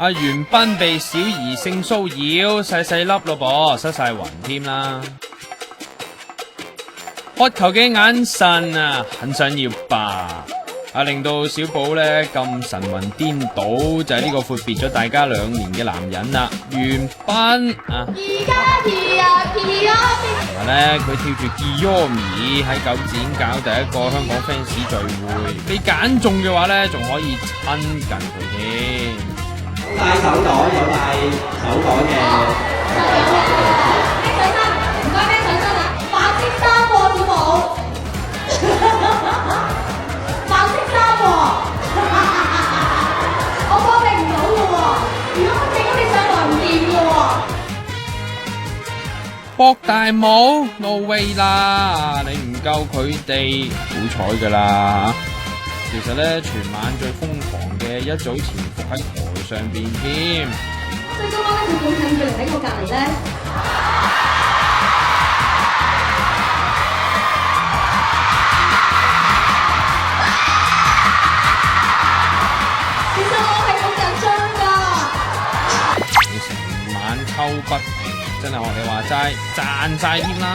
阿元彬被小兒性騷擾，細細粒咯噃，失晒魂添啦。渴求嘅眼神啊，很想要吧。令到小寶呢咁神魂顛倒，就係呢個闊別咗大家2年嘅男人啦，元彬啊。同埋呢，佢跳住 Kiyomi 喺9展搞第一個香港 fans 聚會，被揀中嘅話呢，仲可以親近佢添。帶手袋有帶手袋嘅。拎上身，唔該拎上身啊！白色衫喎，小寶。白色衫喎，我幫你唔到嘅喎，如果我整你上台唔掂嘅喎。博大帽 no way 啦，你唔夠佢哋好彩噶啦。其實咧，全晚最瘋狂嘅一早潛伏喺台上邊添。最終咧，佢好近距離喺我隔離咧。其實我係好緊張㗎。你成晚抽不停，真係學你話齋，賺晒添啦。